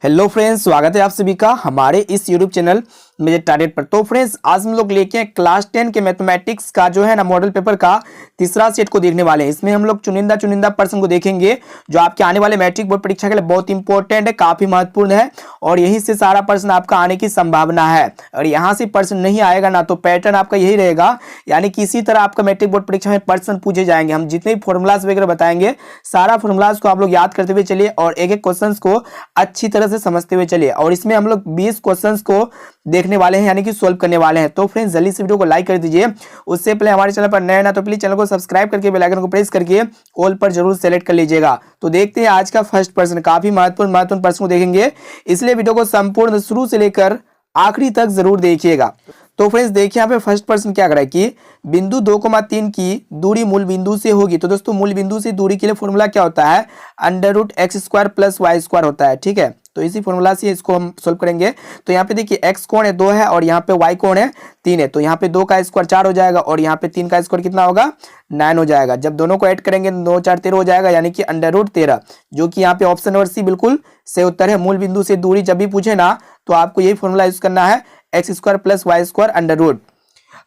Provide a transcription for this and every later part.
Hello friends, स्वागत है आप सभी का हमारे इस यूट्यूब चैनल मेजर टारगेट पर। तो फ्रेंड्स, आज हम लोग लेके हैं क्लास 10 के मैथमेटिक्स का जो है ना मॉडल पेपर का तीसरा सेट को देखने वाले हैं। इसमें हम लोग चुनिंदा प्रश्न को देखेंगे जो आपके आने वाले मैट्रिक बोर्ड परीक्षा के लिए बहुत इंपॉर्टेंट है, काफी महत्वपूर्ण है और यहीं से सारा प्रश्न आपका आने की संभावना है। और यहाँ से प्रश्न नहीं आएगा ना तो पैटर्न आपका यही रहेगा, यानी कि इसी तरह आपका मैट्रिक बोर्ड परीक्षा में प्रश्न पूछे जाएंगे। हम जितने भी फॉर्मूलाज वगैरह बताएंगे सारा फॉर्मूलाज को आप लोग याद करते हुए चलिए और एक एक क्वेश्चन को अच्छी तरह से समझते हुए चलिए। और इसमें हम लोग 20 क्वेश्चंस को देखने वाले हैं, यानी कि सोल्व करने वाले हैं। तो फ्रेंड्स, जल्दी से वीडियो को लाइक कर दीजिए। उससे पहले हमारे चैनल पर नए ना तो प्लीज चैनल को सब्सक्राइब करके बेल आइकन को प्रेस करके ऑल पर जरूर सेलेक्ट कर लीजिएगा। तो देखते हैं आज का फर्स्ट प्रश्न, काफी महत्वपूर्ण प्रश्न को देखेंगे, इसलिए वीडियो को संपूर्ण शुरू से लेकर आखिरी तक जरूर देखिएगा। तो फ्रेंड्स देखिए यहाँ पे फर्स्ट प्रश्न क्या कर रहा है कि बिंदु 2,3 की दूरी मूल बिंदु से होगी। तो दोस्तों, मूल बिंदु से दूरी के लिए फॉर्मूला क्या होता है? √x² + y² होता है। ठीक है, तो इसी फॉर्मूला से इसको हम सोल्व करेंगे। तो यहाँ पे देखिए x कोण है 2 है और यहाँ पे y कोण है 3 है। तो यहाँ पे 2 का स्क्वायर 4 हो जाएगा और यहाँ पे 3 का स्क्वायर कितना होगा? 9 हो जाएगा। जब दोनों को ऐड करेंगे 2 4 13 हो जाएगा, यानी कि √13, जो कि यहाँ पे ऑप्शन नंबर सी बिल्कुल सही उत्तर है। मूल बिंदु से दूरी जब भी पूछे ना तो आपको यही फॉर्मूला यूज करना है, x² + y²√।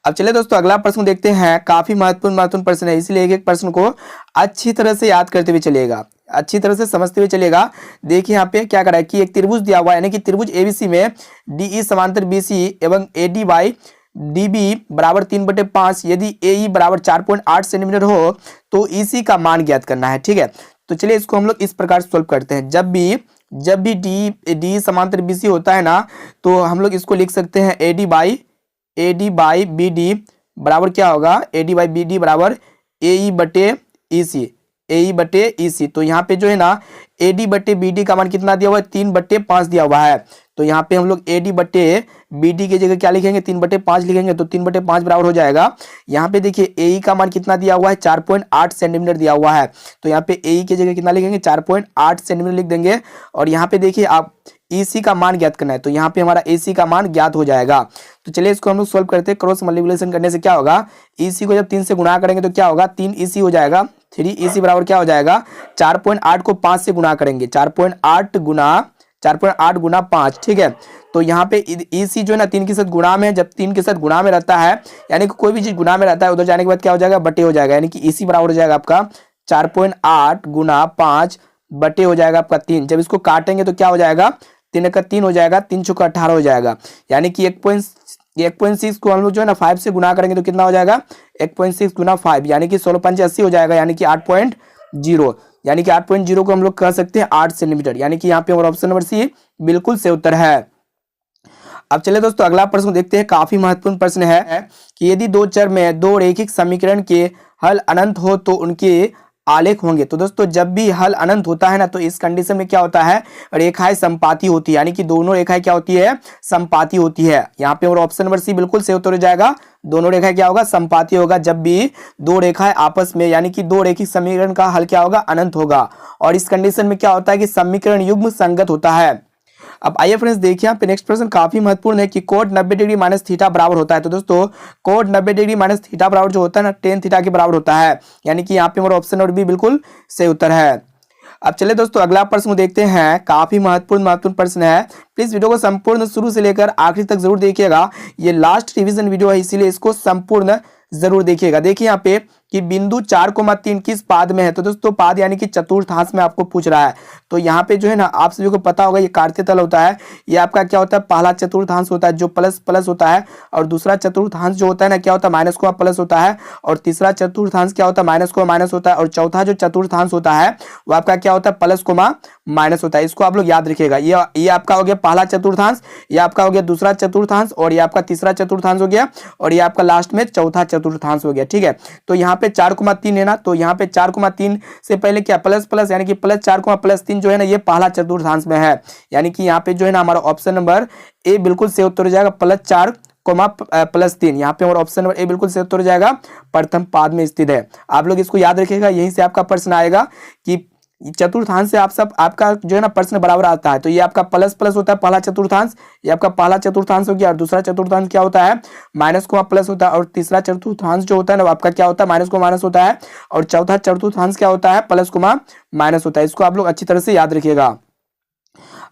अब चलिए दोस्तों अगला प्रश्न देखते हैं, काफी महत्वपूर्ण प्रश्न है, इसलिए एक एक प्रश्न को अच्छी तरह से याद करते हुए चलिएगा, अच्छी तरह से समझते हुए चलिएगा। देखिए यहाँ पे क्या करा है कि एक त्रिभुज दिया हुआ है, यानी कि त्रिभुज एबीसी में DE समांतर BC एवं AD बाई DB बराबर 3/5, यदि AE बराबर 4.8 सेंटीमीटर हो तो EC का मान ज्ञात करना है। ठीक है, तो चलिए इसको हम लोग इस प्रकार सोल्व करते हैं। जब भी DE समांतर BC होता है ना तो हम लोग इसको लिख सकते हैं AD बाई BD बराबर क्या होगा? AD बाई BD बराबर AE बटे EC। तो यहाँ पे जो है ना AD बटे BD का मान कितना दिया हुआ है? 3/5 दिया हुआ है। तो यहाँ पे हम लोग AD बटे BD की जगह क्या लिखेंगे? 3/5 लिखेंगे। तो 3/5 बराबर हो जाएगा। यहाँ पे देखिए AE का मान कितना दिया हुआ है? 4.8 सेंटीमीटर दिया हुआ है। तो यहाँ पे AE की जगह कितना लिखेंगे? 4.8 सेंटीमीटर लिख देंगे। और यहाँ पे देखिए आप EC का मान ज्ञात करना है, तो यहाँ पे हमारा AC का मान ज्ञात हो जाएगा। तो चलिए इसको हम लोग सोल्व करते हैं। क्रॉस मल्टीप्लिकेशन करने से क्या होगा? EC को जब 3 से गुणा करेंगे तो क्या होगा? 3 EC हो जाएगा। 3 EC बराबर क्या हो जाएगा? 4.8 को 5 से गुणा करेंगे, 4.8 गुना 5। ठीक है, तो यहाँ पे EC जो है ना 3 के साथ गुणा में, जब 3 के साथ गुणा में रहता है, यानी कि कोई भी चीज गुणा में रहता है, उधर जाने के बाद क्या हो जाएगा? बटे हो जाएगा, यानी कि EC बराबर हो जाएगा आपका 4.8 गुना 5 बटे हो जाएगा आपका 3। जब इसको काटेंगे तो क्या हो जाएगा? 3 का 3 हो जाएगा, 3 × 18 हो जाएगा, यानी कि 1.6 को हम लोग जो है ना 5 से गुणा करेंगे तो कितना हो जाएगा? 1.6 गुना 5, यानी कि 16 × 5 = 80 हो जाएगा, यानी कि 8.0, यानी कि 8.0 को हम लोग कह सकते हैं 8 सेंटीमीटर, यानी कि यहाँ पे हमारा ऑप्शन नंबर सी बिल्कुल सही उत्तर है। अब चलिए दोस्तों अगला प्रश्न देखते हैं, काफी महत्वपूर्ण प्रश्न है कि यदि दो चर में दो रैखिक समीकरण के हल अनंत हो तो उनके आलेख होंगे। तो दोस्तों जब भी हल अनंत होता है ना तो इस कंडीशन में क्या होता है? रेखाएं समपाती होती है, यानी कि दोनों रेखाएं क्या होती है? समपाती होती है। यहाँ पे और ऑप्शन नंबर सी बिल्कुल सही उत्तर हो जाएगा। दोनों रेखाएं क्या होगा? समपाती होगा। जब भी दो रेखाएं आपस में, यानी कि दो रैखिक समीकरण का हल क्या होगा? अनंत होगा। और इस कंडीशन में क्या होता है कि समीकरण युग्म संगत होता है। अब आइए फ्रेंड्स देखिए यहाँ पे नेक्स्ट प्रश्न काफी महत्वपूर्ण है कि कोट 90° माइनस थीटा बराबर होता है। तो दोस्तों कोट 90° माइनस थीटा बराबर जो होता है ना टेन थीटा के बराबर होता है, यानी कि यहाँ पे हमारा ऑप्शन नंबर बी बिल्कुल सही उत्तर है। अब चलिए दोस्तों अगला प्रश्न देखते हैं, काफी महत्वपूर्ण प्रश्न है। प्लीज वीडियो को संपूर्ण शुरू से लेकर आखिरी तक जरूर देखिएगा, ये लास्ट रिवीजन वीडियो है इसीलिए इसको संपूर्ण जरूर देखिएगा। देखिए यहाँ पे कि बिंदु 4,3 किस पाद में है? तो दोस्तों पाद यानी कि चतुर्थांश में आपको पूछ रहा है। तो यहाँ पे जो है ना आप सभी को पता होगा ये कार्तीय तल होता है, ये आपका क्या होता है? पहला चतुर्थांश होता है जो प्लस प्लस होता है, और दूसरा चतुर्थांश जो होता है ना क्या होता है? माइनस को प्लस होता है, और तीसरा चतुर्थांश क्या होता है? माइनस को माइनस होता है, और चौथा जो चतुर्थांश होता है वो आपका क्या होता है? प्लस को माइनस होता है। इसको आप लोग याद रखिएगा। ये आपका हो गया पहला चतुर्थांश, ये आपका हो गया दूसरा चतुर्थांश, और ये आपका तीसरा चतुर्थांश हो गया, और ये आपका लास्ट में चौथा चतुर्थांश हो गया। ठीक है, तो यहाँ पे 4,3 है ना, तो यहाँ पे 4,3 से पहले क्या? प्लस प्लस, यानी कि प्लस 4,+3 जो है ना ये पहला चतुर्थांश में है, यानी कि यहाँ पे जो है ना हमारा ऑप्शन नंबर ए बिल्कुल सही उत्तर हो जाएगा। +4,+3 यहाँ पे हमारा ऑप्शन नंबर ए बिल्कुल सही उत्तर हो जाएगा, प्रथम पाद में स्थित है। आप लोग इसको याद रखिएगा, यहीं से आपका प्रश्न आएगा कि चतुर्थांश से आपका जो है ना प्रश्न बराबर आता है। तो ये आपका प्लस प्लस होता है पहला चतुर्थांश, ये आपका पहला चतुर्थांश हो गया, और दूसरा चतुर्थांश क्या होता है? माइनस को प्लस होता है, और तीसरा चतुर्थांश जो होता है ना आपका क्या होता है? माइनस को माइनस होता है, और चौथा चतुर्थांश क्या होता है? प्लस को माइनस होता है। इसको आप लोग अच्छी तरह से याद रखिएगा।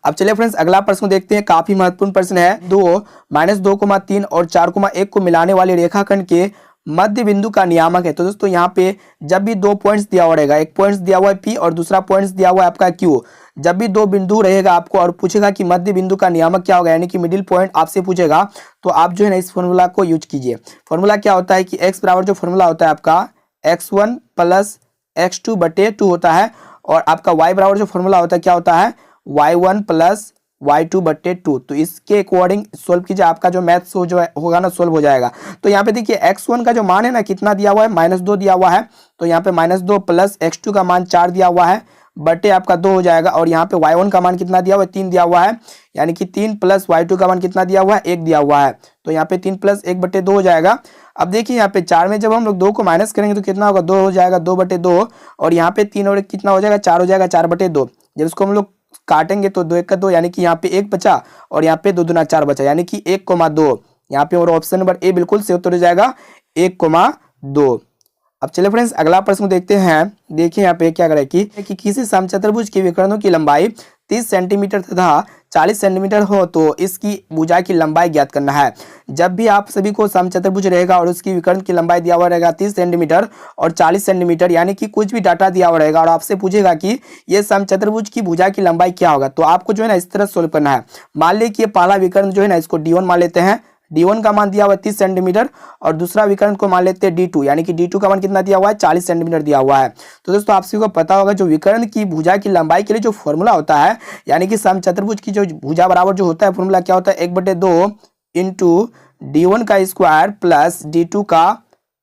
अब चलिए फ्रेंड्स अगला प्रश्न देखते हैं, काफी महत्वपूर्ण प्रश्न है। 2 -2,3 और 4,1 को मिलाने वाले रेखाखंड के मध्य बिंदु का नियामक है। तो दोस्तों यहाँ पे जब भी 2 पॉइंट्स दिया हुआ रहेगा, एक पॉइंट्स दिया हुआ है P और दूसरा पॉइंट्स दिया हुआ है आपका Q, जब भी 2 बिंदु रहेगा आपको और पूछेगा कि मध्य बिंदु का नियामक क्या होगा, यानी कि मिडिल पॉइंट आपसे पूछेगा, तो आप जो है ना इस फॉर्मूला को यूज कीजिए। फॉर्मूला क्या होता है कि x बराबर जो फॉर्मूला होता है आपका x1 प्लस x2 बटे 2 होता है, और आपका y बराबर जो फॉर्मूला होता है क्या होता है y1 प्लस y2 बटे 2। तो इसके अकॉर्डिंग सोल्व कीजिए, आपका जो मैथ्स जो होगा ना सोल्व हो जाएगा। तो यहाँ पे देखिए x1 का जो मान है ना कितना दिया हुआ है, -2 दिया हुआ है, तो यहाँ पे -2 प्लस x2 का मान 4 दिया हुआ है बटे आपका 2 हो जाएगा, और यहाँ पे y1 का मान कितना दिया हुआ है 3 दिया हुआ है, यानी कि 3 प्लस y2 का मान कितना दिया हुआ है 1 दिया हुआ है, तो यहाँ पे 3 प्लस 1 बटे 2 हो जाएगा। अब देखिए यहाँ पे 4 में जब हम लोग 2 को माइनस करेंगे तो कितना होगा 2 हो जाएगा, 2 बटे 2, और यहाँ पे 3 और 1 कितना हो जाएगा 4 हो जाएगा, 4 बटे 2। जब इसको हम लोग काटेंगे तो 2 1 का 2, यानी कि यहाँ पे 1 बचा और यहाँ पे 2 दूना 4 बचा, यानी कि 1,2। यहाँ पे और ऑप्शन नंबर ए बिल्कुल से उत्तर हो जाएगा 1,2। अब चलिए फ्रेंड्स अगला प्रश्न देखते हैं। देखिए यहाँ पे क्या करें कि किसी समचतुर्भुज के विकर्णों की लंबाई 30 सेंटीमीटर तथा 40 सेंटीमीटर हो तो इसकी भुजा की लंबाई ज्ञात करना है। जब भी आप सभी को समचतुर्भुज रहेगा और उसकी विकर्ण की लंबाई दिया हुआ रहेगा 30 सेंटीमीटर और 40 सेंटीमीटर, यानी कि कुछ भी डाटा दिया हुआ रहेगा और आपसे पूछेगा कि ये समचतुर्भुज की भुजा की लंबाई क्या होगा, तो आपको जो है ना इस तरह सोल्व करना है। मान ली कि ये पहला विकर्ण जो है ना इसको D1 मान लेते हैं, D1 का मान दिया हुआ है 30 सेंटीमीटर, और दूसरा विकर्ण को मान लेते हैं D2, यानी कि D2 का मान कितना दिया हुआ है 40 सेंटीमीटर दिया हुआ है। तो दोस्तों आप सभी को पता होगा जो विकर्ण की भुजा की लंबाई के लिए जो फॉर्मूला होता है, यानी कि समचतुर्भुज की जो भुजा बराबर जो होता है फॉर्मूला क्या होता है 1/2 इंटू D1 का स्क्वायर प्लस D2 का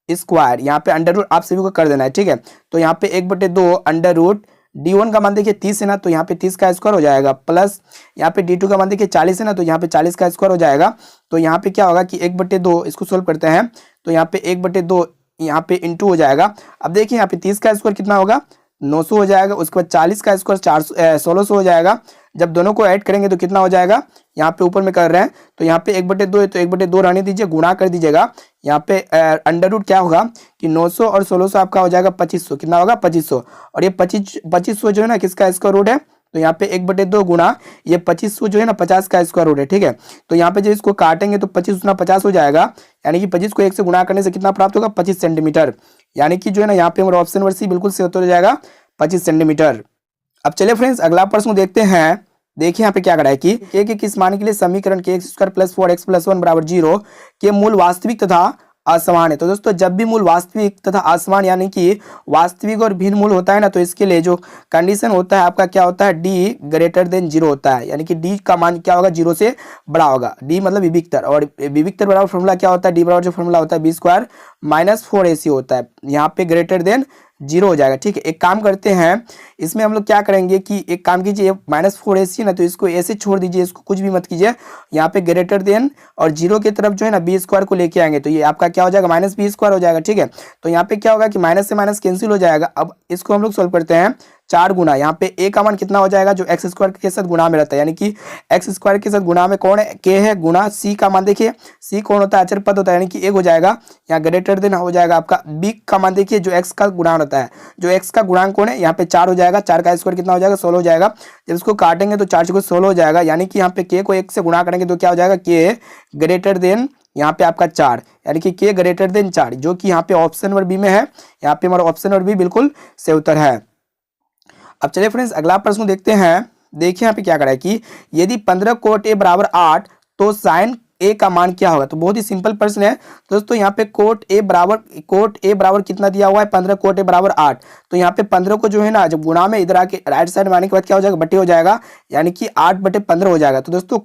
स्क्वायर, यहाँ पे अंडर रूट आप सभी को कर देना है, ठीक है। तो यहाँ पे 1/2 अंडर रूट D1 का मान देखिए 30 है ना, तो यहाँ पे 30 का स्क्वायर हो जाएगा, प्लस यहाँ पे D2 का मान देखिए 40 है ना, तो यहाँ पे 40 का स्क्वायर हो जाएगा। तो यहाँ पे क्या होगा कि 1/2 इसको सोल्व करते हैं, तो यहाँ पे 1/2 यहाँ पे इंटू हो जाएगा। अब देखिए यहाँ पे 30 का स्क्वायर कितना होगा 900 हो जाएगा, उसके बाद 40 का स्क्वायर 1600 हो जाएगा। जब दोनों को ऐड करेंगे तो कितना हो जाएगा, यहाँ पे ऊपर में कर रहे हैं तो यहाँ पे 1/2 है तो 1/2 रहने दीजिए, गुणा कर दीजिएगा। यहाँ पे अंडर रूट क्या होगा कि 900 और 1600 आपका हो जाएगा 2500, कितना होगा 2500, और ये 2500 जो है ना किसका स्क्वायर रूट है, तो यहाँ पे 1/2 गुणा ये 2500 जो है ना 50 का स्क्वायर रूट है, ठीक है। तो यहाँ पे जब इसको काटेंगे तो 25 गुना 50 हो जाएगा, यानी कि 25 को 1 से गुणा करने से कितना प्राप्त होगा 25 सेंटीमीटर, यानी कि जो है ना यहाँ पे हमारा ऑप्शन नंबर सी बिल्कुल से उत्तर हो जाएगा 25 सेंटीमीटर। अब चलिए फ्रेंड्स अगला प्रश्न देखते हैं। देखिए यहाँ पे क्या करा है कि k के किस मान के लिए समीकरण kx² + 4x + 1 = 0 के मूल वास्तविक तथा असमान है। तो दोस्तों जब भी मूल वास्तविक तथा असमान यानी कि वास्तविक और भिन्न मूल होता है ना, तो इसके लिए जो कंडीशन होता है आपका क्या होता है d > 0 होता है, यानी कि d का मान क्या होगा 0 से बड़ा होगा। d मतलब विविक्तर, और विविक्तर बराबर फॉर्मूला क्या होता है, d बराबर जो फॉर्मूला होता है b² - 4ac होता है, यहाँ पे > 0 हो जाएगा, ठीक है। एक काम करते हैं इसमें हम लोग क्या करेंगे कि एक काम कीजिए -4ac ना, तो इसको ऐसे छोड़ दीजिए, इसको कुछ भी मत कीजिए, यहाँ पे > और 0 की तरफ जो है ना b² को लेके आएंगे तो ये आपका क्या हो जाएगा -b² हो जाएगा, ठीक है। तो यहाँ पे क्या होगा कि माइनस से माइनस कैंसिल हो जाएगा। अब इसको हम लोग सोल्व करते हैं 4 गुना, यहाँ पे a का मान कितना हो जाएगा जो x² के साथ गुणा में रहता है, यानी कि x² के साथ गुणा में कौन है k है, गुणा c का मान देखिए c कौन होता है अचर पद होता है, यानी कि 1 हो जाएगा, यहाँ > हो जाएगा आपका b का मान देखिए जो x का गुणा होता है, जो x का गुणांक कौन है यहाँ पे 4 हो जाएगा, 4 का स्क्वायर कितना हो जाएगा 16 हो जाएगा। जब इसको काटेंगे तो 4 को 16 हो जाएगा, यानी कि यहाँ पे k को 1 से गुणा करेंगे तो क्या हो जाएगा k यहाँ पे आपका 4, यानी कि k > 4, जो कि यहाँ पे ऑप्शन नंबर बी में है। यहाँ पे हमारा ऑप्शन नंबर बी बिल्कुल से उत्तर है। अब चलिए फ्रेंड्स अगला प्रश्न देखते हैं। देखिए यहाँ पे क्या करा है कि यदि 15 कोट a = 8 तो साइन a का मान क्या होगा। तो बहुत ही सिंपल प्रश्न है दोस्तों। यहाँ पे कोट a बराबर कितना दिया हुआ है 15 कोट a = 8, तो यहाँ पे 15 को जो है ना जब गुणा में इधर आके राइट साइड में आने के बाद क्या हो जाएगा बटे हो जाएगा, यानी कि 8/15 हो जाएगा। तो दोस्तों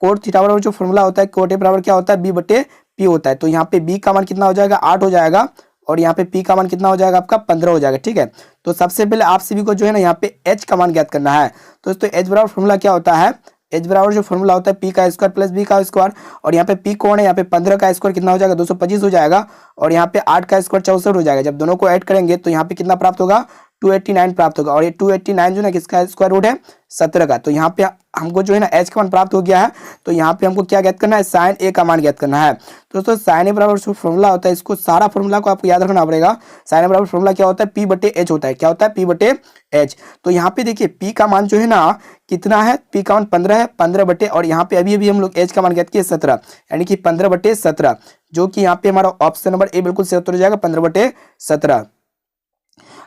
कोट थीटा बराबर जो फॉर्मूला होता है कोट a बराबर क्या होता है b/p होता है। तो यहाँ पे b का मान कितना हो जाएगा 8 हो जाएगा, और यहाँ पे p का मान कितना हो जाएगा आपका 15 हो जाएगा, ठीक है। तो सबसे पहले आप सभी को जो है ना यहाँ पे h का मान ज्ञात करना है। तो दोस्तों h बराबर फॉर्मूला क्या होता है, h बराबर जो फॉर्मूला होता है p का स्क्वायर प्लस b का स्क्वायर, और यहाँ पे p कौन है यहाँ पे 15 का स्क्वायर कितना हो जाएगा 225 हो जाएगा, और यहाँ पे 8 का स्क्वायर 64 हो जाएगा। जब दोनों को ऐड करेंगे तो यहाँ पे कितना प्राप्त होगा 289 प्राप्त होगा। और ये 289 जो है किसका स्क्वायर रूट है 17 का। तो यहाँ पे हमको जो है ना एच का मान प्राप्त हो गया है। तो यहाँ पे हमको क्या ज्ञात करना है, साइन ए का मान ज्ञात करना है। तो दोस्तों साइन ए बराबर जो फॉर्मूला होता है, इसको सारा फॉर्मूला को आपको याद रखना पड़ेगा। साइन ए बराबर फॉर्मूला क्या होता है, पी बटे एच होता है। क्या होता है, पी बटे एच। तो यहाँ पे देखिए पी का मान जो है ना कितना है, पी का मान 15 है, 15 बटे, और यहाँ पे अभी अभी हम लोग एच का मान ज्ञात किए 17, यानी कि 15 बटे 17, जो कि यहाँ पे हमारा ऑप्शन नंबर ए बिल्कुल सही उत्तर हो जाएगा, 15 बटे 17।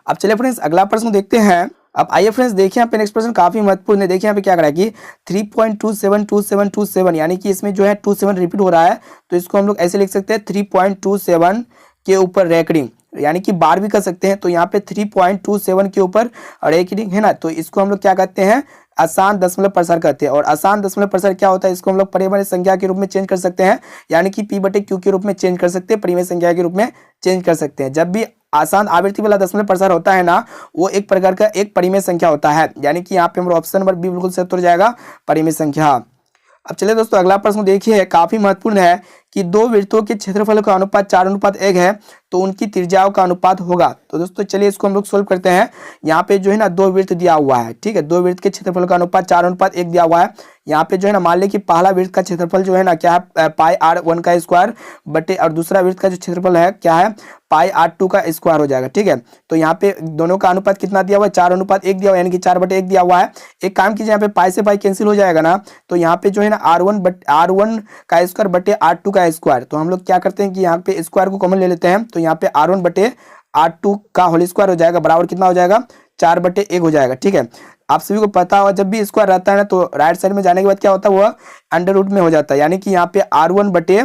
अब चलिए फ्रेंड्स अगला प्रश्न देखते हैं। अब आइए फ्रेंड्स देखिए यहाँ पे नेक्स्ट प्रश्न काफी महत्वपूर्ण है। देखिए यहाँ पे क्या करा है कि 3.272727 यानी कि इसमें जो है 27 रिपीट हो रहा है। तो इसको हम लोग ऐसे लिख सकते हैं 3.27 के ऊपर रेकरिंग, यानी कि बार भी कर सकते हैं। तो यहाँ पे 3.27 के ऊपर रेकरिंग है ना, तो इसको हम लोग क्या कहते हैं, आसान दशमलव प्रसार करते हैं। और आसान दशमलव प्रसार क्या होता है, इसको हम लोग परिमेय संख्या के रूप में चेंज कर सकते हैं, यानी कि पी बटे क्यू के रूप में चेंज कर सकते हैं, परिमेय संख्या के रूप में चेंज कर सकते हैं। जब भी आसान आवृत्ति वाला दशमलव प्रसार होता है ना, वो एक प्रकार का एक परिमेय संख्या होता है, यानी कि यहाँ पे हमारा ऑप्शन नंबर बी बिल्कुल सही उत्तर हो जाएगा, परिमेय संख्या। अब चलिए दोस्तों अगला प्रश्न देखिए, काफी महत्वपूर्ण है कि दो वृत्तों के क्षेत्रफल का अनुपात 4:1 है, तो उनकी त्रिज्याओं का अनुपात होगा। तो दोस्तों चलिए इसको हम लोग सोल्व करते हैं। यहाँ पे जो है ना दो वृत्त दिया हुआ है, ठीक है, दो वृत्त के क्षेत्रफल का अनुपात 4:1 दिया हुआ है। यहाँ पे जो है ना मान ले कि पहला वृत्त का क्षेत्रफल जो है ना क्या है, पाई r1 का स्क्वायर बटे, और दूसरा वृत्त का जो क्षेत्रफल है क्या है, पाई r2 का स्क्वायर हो जाएगा, ठीक है। तो यहाँ पे दोनों का अनुपात कितना दिया हुआ है, 4:1 दिया हुआ है, यानी कि 4/1 दिया हुआ है। एक काम कीजिए, यहाँ पे पाई से पाई कैंसिल हो जाएगा ना, तो यहाँ पे जो है ना r1 का स्क्वायर बटे r2 का स्क्वायर। तो हम लोग क्या करते हैं कि यहाँ पे स्क्वायर को कॉमन ले लेते हैं। तो यहाँ पे r1 बटे r2 का होल स्क्वायर हो जाएगा, बराबर कितना हो जाएगा, 4/1 हो जाएगा, ठीक है। आप सभी को पता होगा जब भी स्क्वायर रहता है ना, तो राइट साइड में जाने के बाद क्या होता है, वो अंडर रूट में हो जाता है, यानी कि यहाँ पे r1 बटे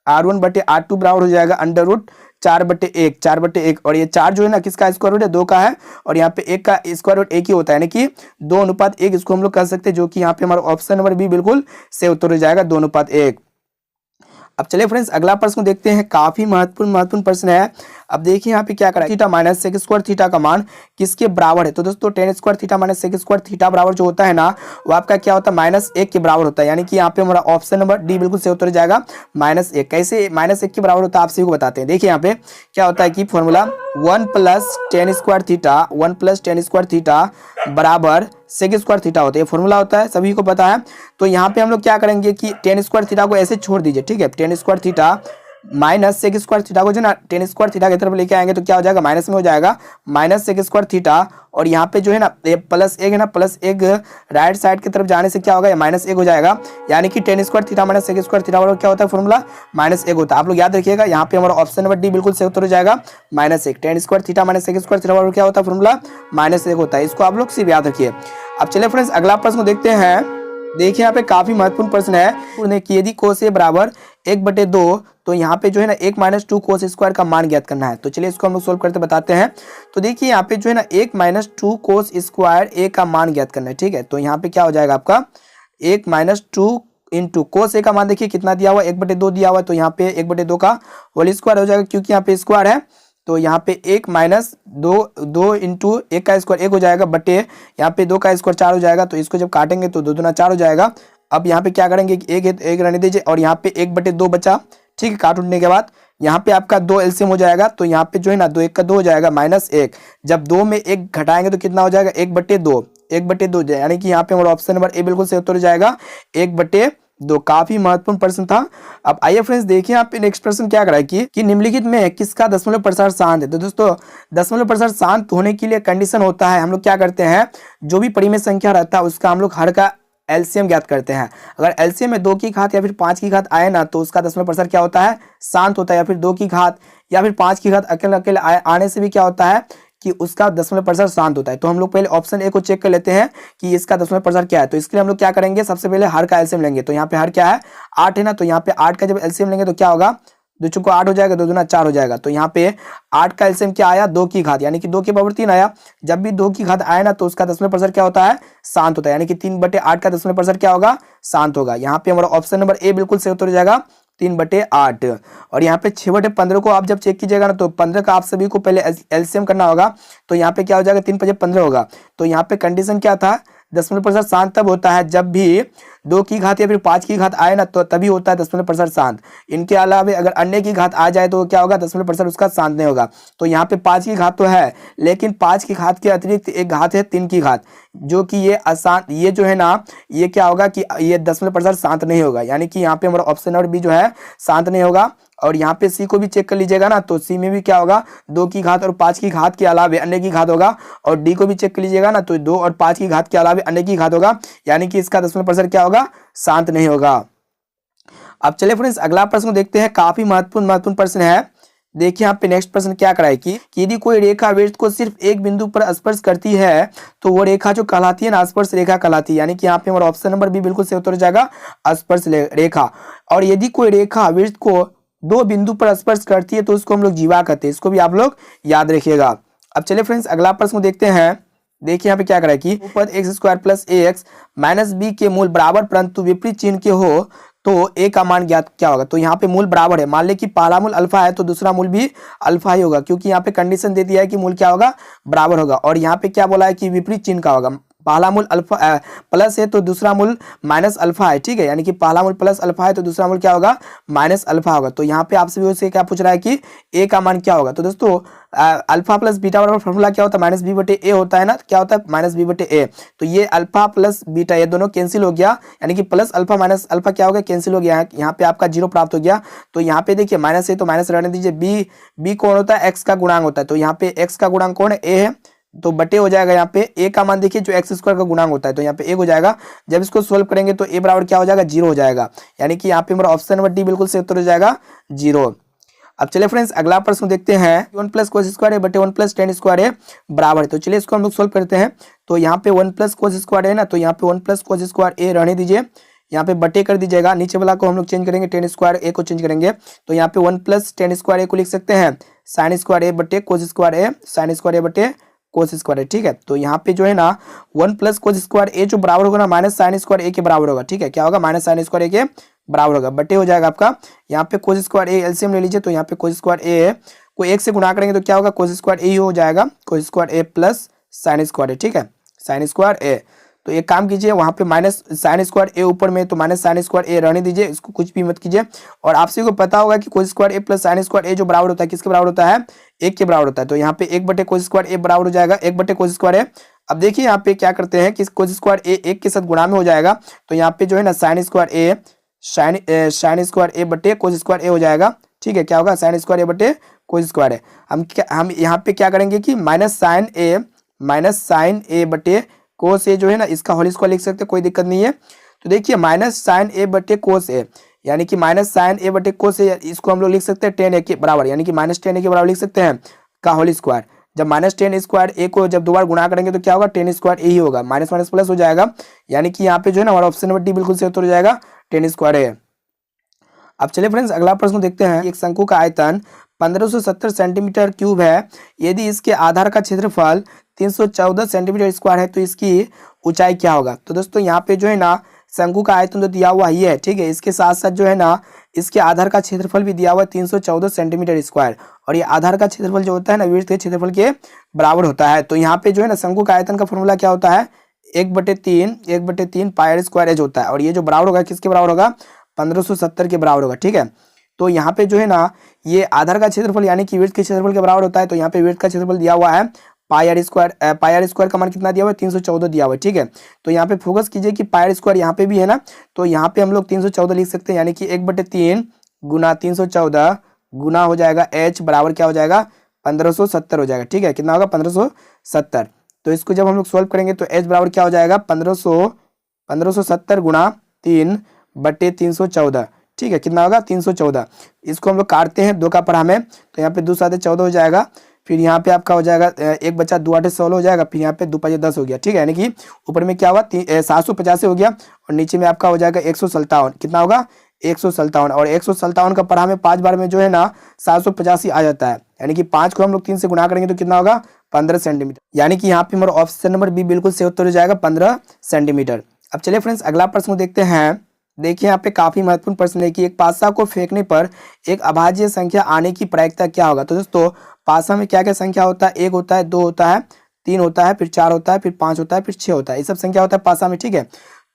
r2 बराबर हो जाएगा अंडर रूट 4/1। और ये 4 जो है ना किसका स्क्वायर रूट है, 2 का है, और यहाँ पे 1 का स्क्वायर रूट 1 ही होता है, यानी कि 2:1 इसको हम लोग कर सकते हैं, जो कि यहाँ पे हमारा ऑप्शन नंबर बी बिल्कुल सही उत्तर हो जाएगा, 2:1। अब चलिए फ्रेंड्स अगला प्रश्न देखते हैं, काफी महत्वपूर्ण प्रश्न है। अब देखिए यहाँ पे क्या करा, theta minus sec square theta का मान किसके बराबर है। तो दोस्तों tan square theta minus sec square theta बराबर जो होता है ना, वो आपका क्या होता है, -1 के बराबर होता है, यानी कि यहाँ पे हमारा ऑप्शन नंबर डी बिल्कुल सही उत्तर हो जाएगा, -1। कैसे -1 के बराबर होता है आप सभी को बताते हैं। देखिए यहाँ पे क्या होता है कि फॉर्मूला 1 + tan स्क्वायर थीटा बराबर सेक स्क्वायर थीटा होता है, ये फॉर्मूला होता है, सभी को पता है। तो यहाँ पे हम लोग क्या करेंगे कि tan स्क्वायर थीटा को ऐसे छोड़ दीजिए, ठीक है, tan square theta minus sec square theta को जो ना tan स्क्वायर थीटा की तरफ लेके आएंगे तो क्या हो जाएगा, माइनस में हो जाएगा, माइनस सेक स्क्वायर थीटा। और यहाँ पे जो है ना +1 है ना, +1 राइट साइड की तरफ जाने से क्या होगा, -1 हो जाएगा, यानी कि tan square theta minus sec square theta बराबर क्या होता है, फॉर्मूला -1 होता है। आप लोग याद रखिएगा, यहाँ पे हमारा ऑप्शन नंबर डी बिल्कुल सही उत्तर हो जाएगा, -1। tan square theta minus sec square theta बराबर क्या होता है, फॉर्मूला -1 होता है। इसको आप लोग सिर्फ याद रखिए। अब चलिए फ्रेंड्स अगला प्रश्न देखते हैं। देखिए यहाँ पे काफी महत्वपूर्ण प्रश्न है कि यदि कोस ए बराबर 1/2, तो यहाँ पे जो है ना 1 - 2 कोस स्क्वायर का मान ज्ञात करना है। तो चलिए इसको हम लोग सोल्व करते बताते हैं। तो देखिए यहाँ पे जो है ना 1 - 2 कोस स्क्वायर ए का मान ज्ञात करना है, ठीक है। तो यहाँ पे क्या हो जाएगा आपका 1 - 2 इंटू कोस ए का मान देखिए कितना दिया हुआ है, 1/2 दिया हुआ है। तो यहाँ पे 1/2 का होल स्क्वायर हो जाएगा, क्योंकि यहाँ पे स्क्वायर है। तो यहाँ पे 1 - 2 इंटू 1 का स्क्वायर 1 हो जाएगा, बटे यहाँ पे 2 का स्क्वायर 4 हो जाएगा। तो इसको जब काटेंगे तो 2 दूना 4 हो जाएगा। अब यहाँ पे क्या करेंगे कि 1 है तो 1 रहने दीजिए, और यहाँ पे 1/2 बचा, ठीक है। काट उठने के बाद यहाँ पे आपका 2 एलसीएम हो जाएगा। तो यहाँ पे जो है ना 2 1 का 2 हो जाएगा, -1। जब 2 में 1 घटाएंगे तो कितना हो जाएगा, 1/2 यानी कि यहाँ पे हमारा ऑप्शन नंबर ए बिल्कुल सही उत्तर हो जाएगा, 1/2। काफी महत्वपूर्ण प्रश्न था। अब आइए फ्रेंड्स देखिए यहाँ पे नेक्स्ट प्रश्न क्या करा है कि निम्नलिखित में किसका दशमलव प्रसार शांत है। तो दोस्तों दशमलव प्रसार शांत होने के लिए कंडीशन होता है, हम लोग क्या करते हैं, जो भी परिमेय संख्या रहता है उसका हम लोग हर का एलसीएम ज्ञात करते हैं। अगर एलसीएम में 2 की घात या फिर 5 की घात आए ना, तो उसका दशमलव प्रसार क्या होता है, शांत होता है। या फिर 2 की घात या फिर 5 की घात अकेले आने से भी क्या होता है कि उसका दशमलव प्रसार शांत होता है। तो हम लोग पहले ऑप्शन ए को चेक कर लेते हैं कि इसका दशमलव प्रसार क्या है। तो इसके लिए हम लोग क्या करेंगे, सबसे पहले हर का एलसीएम लेंगे। तो यहाँ पे हर क्या है, 8 है ना, तो यहाँ पे 8 का जब एलसीएम लेंगे तो क्या होगा, 2 चौको 8 हो जाएगा, 2 दूना 4 हो जाएगा। तो यहाँ पे 8 का एलसीएम क्या आया, 2 की घात, यानी कि 2 के पावर 3 आया। जब भी 2 की घात आया ना, तो उसका दशमलव प्रसार क्या होता है, शांत होता है, यानी कि 3/8 का दशमलव प्रसार क्या होगा, शांत होगा। यहाँ पे हमारा ऑप्शन नंबर ए बिल्कुल सही उत्तर हो जाएगा, 3/8। और यहाँ पे 6/15 को आप जब चेक कीजिएगा ना, तो 15 का आप सभी को पहले एलसीएम करना होगा। तो यहाँ पे क्या हो जाएगा, 3 × 15 होगा। तो यहाँ पे कंडीशन क्या था, दशमलव प्रसार शांत तब होता है जब भी 2 की घात या फिर 5 की घात आए ना तो तभी होता है दशमलव प्रतिशत शांत। इनके अलावा अगर अन्य की घात आ जाए तो क्या होगा, दशमलव प्रतिशत उसका शांत नहीं होगा। तो यहाँ पे 5 की घात तो है, लेकिन 5 की घात के अतिरिक्त एक घात है 3 की घात, जो कि ये आसान, ये जो है ना ये क्या होगा कि ये दशमलव प्रतिशत शांत नहीं होगा, यानी कि यहाँ पे हमारा ऑप्शन नंबर बी जो है शांत नहीं होगा। और यहाँ पे सी को भी चेक कर लीजिएगा ना, तो सी में भी क्या होगा, 2 की घात और 5 की घात के अलावे अन्य की घात होगा। और डी को भी चेक कर लीजिएगा ना, तो 2 और 5 की घात के अलावे अन्य की घात होगा, यानी कि इसका दशमलव प्रतिशत क्या होगा, शांत नहीं होगा। अब चलिए फ्रेंड्स अगला प्रश्न देखते हैं, काफी महत्वपूर्ण प्रश्न है। देखिए यहाँ पे नेक्स्ट प्रश्न क्या कराए कि यदि कोई रेखा वृत्त को सिर्फ एक बिंदु पर स्पर्श करती है तो वो रेखा जो कहलाती है ना, स्पर्श रेखा कहलाती है। यानी कि यहाँ पे हमारा ऑप्शन नंबर बी बिल्कुल सही उत्तर हो जाएगा, स्पर्श रेखा। और यदि कोई रेखा वृत्त को 2 बिंदु पर स्पर्श करती है तो उसको हम लोग जीवा कहते हैं, इसको भी आप लोग याद रखिएगा। अब चलिए फ्रेंड्स अगला प्रश्न देखते हैं। देखिए यहाँ पे क्या करा है कि बहुपद एक्स स्क्वायर प्लस ए एक्स माइनस बी के मूल बराबर परंतु विपरीत चिन्ह के हो तो ए का मान ज्ञात क्या होगा। तो यहाँ पे मूल बराबर है, मान ले कि पहला मूल अल्फा है तो दूसरा मूल भी अल्फा ही होगा, क्योंकि यहाँ पे कंडीशन दे दिया है कि मूल क्या होगा, बराबर होगा। और यहाँ पे क्या बोला है कि विपरीत चिन्ह का होगा, पहला मूल अल्फा प्लस है तो दूसरा मूल माइनस अल्फा है, ठीक है। यानी कि पहला मूल प्लस अल्फा है तो दूसरा मूल क्या होगा, माइनस अल्फा होगा। तो यहाँ पे आपसे भी उससे क्या पूछ रहा है कि ए का मान क्या होगा। तो दोस्तों अल्फा प्लस बीटा बराबर फॉर्मूला क्या होता है, माइनस बी बटे ए होता है ना, क्या होता है माइनस बी बटे ए। तो ये अल्फा प्लस बीटा ये दोनों कैंसिल हो गया, यानी कि प्लस अल्फा माइनस अल्फा क्या हो गया, कैंसिल हो गया। यहाँ पे आपका 0 प्राप्त हो गया। तो यहाँ पे देखिए माइनस है तो माइनस रहने दीजिए, बी कौन होता है, एक्स का गुणांक होता है। तो यहाँ पे एक्स का गुणांक कौन है, ए है, तो बटे हो जाएगा। यहाँ पे ए का मान देखिए जो एक्स स्क्वायर का गुणांक होता है, तो यहाँ पे 1 हो जाएगा। जब इसको सोल्व करेंगे तो ए बराबर क्या हो जाएगा, 0 हो जाएगा। यानी कि यहाँ पे हमारा ऑप्शन नंबर डी बिल्कुल सही उत्तर हो जाएगा, 0। अब चलिए फ्रेंड्स अगला प्रश्न देखते हैं, 1 प्लस कोस स्क्वायर ए बटे 1 प्लस टेन स्क्वायर ए बराबर है। तो चलिए इसको हम लोग सोल्व करते हैं। तो यहाँ पे 1 प्लस कोस स्क्वायर है ना, तो यहाँ पे 1 प्लस कोस स्क्वायर ए रहने दीजिए, यहाँ पे बटे कर दीजिएगा। नीचे वाला को हम लोग चेंज करेंगे, टेन स्क्वायर ए को चेंज करेंगे। तो यहाँ पे 1 प्लस टेन स्क्वायर ए को लिख सकते हैं साइन स्क्वायर ए बटे कोस स्क्वायर ए, साइन स्क्वायर ए बटे कोस स्क्वायर है, ठीक है। तो यहाँ पे जो है ना 1 प्लस कोस स्क्वायर ए जो बराबर होगा ना माइनस साइन स्क्वायर ए के बराबर होगा, ठीक है। क्या होगा, माइनस साइन स्क्वायर ए के बराबर होगा, बटे हो जाएगा आपका। यहाँ पे कोस स्क्वायर ए एलसीएम ले लीजिए, तो यहाँ पे कोस स्क्वायर ए को 1 से गुणा करेंगे तो क्या होगा, कोस स्क्वायर ए ही हो जाएगा, कोस स्क्वायर ए प्लस साइन स्क्वायर ए, ठीक है, साइन स्क्वायर ए। तो एक काम कीजिए, वहाँ पे माइनस साइन स्क्वायर ए ऊपर में, तो माइनस साइन स्क्वायर ए रहने दीजिए, इसको कुछ भी मत कीजिए। और आपसे को पता होगा कि कोस स्क्वायर ए प्लस साइन स्क्वायर ए जो बराबर होता है किसके बराबर होता है, 1 के बराबर होता है। तो यहाँ पे 1 बटे कोस स्क्वायर ए बराबर हो जाएगा 1 बटे कोस स्क्वायर ए। अब देखिए यहाँ पे क्या करते हैं कि कोस स्क्वायर ए 1 के साथ गुणा में हो जाएगा, तो यहाँ पे जो है ना साइन स्क्वायर ए साइन स्क्वायर ए बटे कोस स्क्वायर ए हो जाएगा, ठीक है। क्या होगा, साइन स्क्वायर ए बटे कोस स्क्वायर ए। हम यहाँ पे क्या करेंगे कि माइनस साइन ए बटे कोस ए जो है ना इसका होल स्क्वायर लिख सकते हैं, कोई दिक्कत नहीं है। तो देखिए माइनस साइन ए बटे कोस ए, यानी कि माइनस साइन ए बटे कोस ए, इसको हम लोग लिख सकते हैं टेन ए के बराबर, यानी कि माइनस टेन ए के बराबर लिख सकते हैं का होल स्क्वायर। जब माइनस टेन स्क्वायर ए को जब 2 बार गुणा करेंगे तो क्या होगा, टेन स्क्वायर ए ही होगा, माइनस माइनस प्लस हो जाएगा। यानी कि यहाँ पे जो है ना हमारा ऑप्शन नंबर डी बिल्कुल सही उत्तर हो जाएगा, टेन स्क्वायर ए। अब चलिए फ्रेंड्स अगला प्रश्न देखते हैं। एक शंकु का आयतन 1570 सेंटीमीटर क्यूब है, यदि इसके आधार का क्षेत्रफल 314 सेंटीमीटर स्क्वायर है तो इसकी ऊंचाई क्या होगा। तो दोस्तों यहाँ पे जो है ना शंकु का आयतन तो दिया हुआ ही है, ठीक है। इसके साथ साथ जो है ना इसके आधार का क्षेत्रफल भी दिया हुआ है 314 सेंटीमीटर स्क्वायर, और ये आधार का क्षेत्रफल जो होता है ना वृत्त के क्षेत्रफल के बराबर होता है। तो यहाँ पे जो है ना शंकु का आयतन का फॉर्मूला क्या होता है, 1/3 पाई आर स्क्वायर एच होता है, और ये जो बराबर होगा किसके बराबर होगा, 1570 के बराबर होगा, ठीक है। तो यहाँ पे जो है ना ये आधार का क्षेत्रफल यानी कि वृत्त के क्षेत्रफल के बराबर होता है। तो यहाँ पे वृत्त का क्षेत्रफल दिया हुआ है पाई आर स्क्वायर का मान कितना दिया हुआ है, 314 दिया हुआ है, ठीक है। तो यहाँ पे फोकस कीजिए कि पाई आर स्क्वायर यहाँ पे भी है ना, तो यहाँ पे हम लोग 314 लिख सकते हैं, यानी कि 1/3 गुना 314 गुना हो जाएगा एच बराबर क्या हो जाएगा, 1570 हो जाएगा, ठीक है। कितना होगा, 1570। तो इसको जब हम लोग सोल्व करेंगे तो एच बराबर क्या हो जाएगा, 1570 गुणा 3/314, ठीक है। कितना होगा, 314। इसको हम लोग काटते हैं 2 का पढ़ा में, तो यहाँ पे 2 7 14 हो जाएगा। फिर यहाँ पे आपका हो जाएगा 1 बचा 2 8 16 हो जाएगा। फिर यहाँ पे 2 5 10 हो गया, ठीक है। यानी कि ऊपर में क्या हुआ 785 हो गया, और नीचे में आपका हो जाएगा 157। कितना होगा, 157। और 157 का पढ़ा में 5 बार में जो है ना 785 आ जाता है, यानी कि 5 को हम लोग 3 से गुणा करेंगे तो कितना होगा, 15 सेंटीमीटर। यानी कि यहाँ पे हमारा ऑप्शन नंबर बी बिल्कुल सही उत्तर हो जाएगा, 15 सेंटीमीटर। अब चलिए फ्रेंड्स अगला प्रश्न देखते हैं। देखिए यहाँ पे काफी महत्वपूर्ण प्रश्न है कि एक पासा को फेंकने पर एक अभाज्य संख्या आने की प्रायिकता क्या होगा। तो दोस्तों पासा में क्या क्या संख्या होता है, 1 होता है, 2 होता है, 3 होता है, फिर 4 होता है, फिर 5 होता है, फिर 6 होता है, ये सब संख्या होता है पासा में, ठीक है।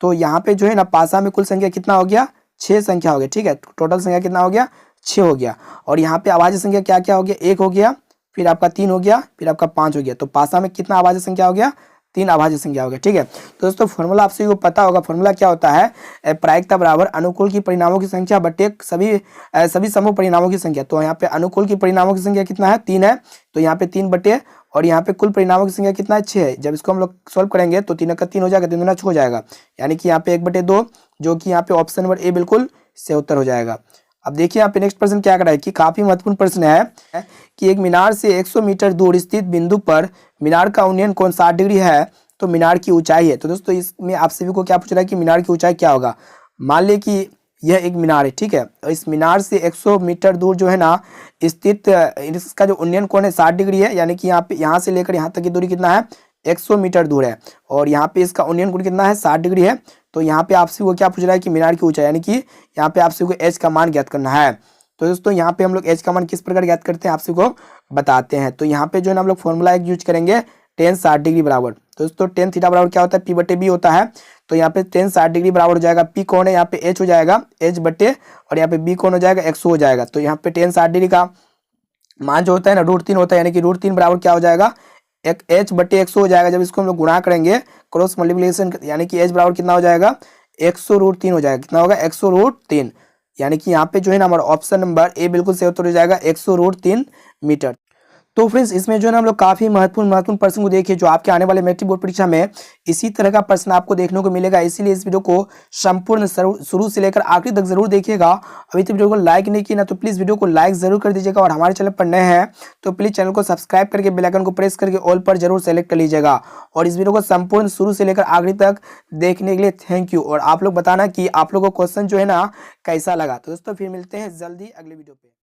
तो यहाँ पे जो है ना पासा में कुल संख्या कितना हो गया, 6 संख्या हो गया, ठीक है। टोटल संख्या कितना हो गया, 6 हो गया। और यहाँ पे अभाज्य संख्या क्या क्या हो गया, 1 हो गया, फिर आपका 3 हो गया, फिर आपका 5 हो गया। तो पासा में कितना अभाज्य संख्या हो गया, 3 अभाज्य संख्या हो गया, ठीक है। तो दोस्तों फॉर्मूला आप सभी को पता होगा, फॉर्मूला क्या होता है, प्रायिकता बराबर अनुकूल की परिणामों की संख्या बटे सभी समूह परिणामों की संख्या। तो यहाँ पे अनुकूल की परिणामों की संख्या कितना है, 3 है, तो यहाँ पे 3 बटे, और यहाँ पे कुल परिणामों की संख्या कितना है, 6 है। जब इसको हम लोग सॉल्व करेंगे तो 3 का 3 हो जाएगा, 3 दूना 6 हो जाएगा, यानी कि यहाँ पे 1/2, जो कि यहाँ पे ऑप्शन नंबर ए बिल्कुल सही उत्तर हो जाएगा। अब देखिए यहाँ पे नेक्स्ट प्रश्न क्या कर रहा है कि काफी महत्वपूर्ण प्रश्न है कि एक मीनार से 100 मीटर दूर स्थित बिंदु पर मीनार का उन्नयन कोण 60 डिग्री है, तो मीनार की ऊंचाई है। तो दोस्तों इसमें आप सभी को क्या पूछ रहा है कि मीनार की ऊंचाई क्या होगा। मान ले कि यह एक मीनार है, ठीक है, और इस मीनार से 100 मीटर दूर जो है ना स्थित इसका जो उन्नयन कोण है 60 डिग्री है, यानी कि यहाँ पे यहाँ से लेकर यहाँ तक की दूरी कितना है, 100 मीटर दूर है, और यहाँ पे इसका उन्नयन कोण कितना है, 60 डिग्री है। तो यहाँ पे आपसे वो क्या पूछ रहा है कि मीनार की ऊंचाई, यानी कि यहाँ पे आपसे को एच का मान ज्ञात करना है। तो दोस्तों यहाँ पे हम लोग एच का मान किस प्रकार ज्ञात करते हैं आपसे को बताते हैं। तो यहाँ पे जो है ना हम लोग फॉर्मूला एक यूज करेंगे, tan 60 डिग्री बराबर। तो दोस्तों tan थीटा बराबर क्या होता है, p/b होता है। तो यहाँ पे tan 60 डिग्री बराबर हो जाएगा, p कौन है यहाँ पे h हो जाएगा, h बटे, और यहाँ पे b कौन हो जाएगा, 100 हो जाएगा। तो यहाँ पे tan 60 डिग्री का मान जो होता है ना √3 होता है, यानी कि √3 बराबर क्या हो जाएगा, एक h बटे 100 हो जाएगा। जब इसको हम लोग गुणा करेंगे क्रॉस मल्टीप्लिकेशन, यानी कि h बराबर कितना हो जाएगा, 100√3 हो जाएगा। कितना होगा, 100√3, यानी कि यहाँ पे जो है ना हमारा ऑप्शन नंबर ए बिल्कुल सही उत्तर हो जाएगा, 100√3 मीटर। तो फ्रेंड्स इसमें जो है ना हम लोग काफी महत्वपूर्ण प्रश्न को देखिए, जो आपके आने वाले मैट्रिक बोर्ड परीक्षा में इसी तरह का प्रश्न आपको देखने को मिलेगा। इसीलिए इस वीडियो को संपूर्ण शुरू से लेकर आखिरी तक जरूर देखिएगा। अभी तक वीडियो को लाइक नहीं किया ना तो प्लीज वीडियो को लाइक जरूर कर दीजिएगा, और हमारे चैनल पर नए हैं तो प्लीज चैनल को सब्सक्राइब करके बेल आइकन को प्रेस करके ऑल पर जरूर सेलेक्ट कर लीजिएगा। और इस वीडियो को संपूर्ण शुरू से लेकर आखिरी तक देखने के लिए थैंक यू। और आप लोग बताना कि आप लोगों को क्वेश्चन जो है ना कैसा लगा। तो दोस्तों फिर मिलते हैं जल्दी अगले वीडियो पे।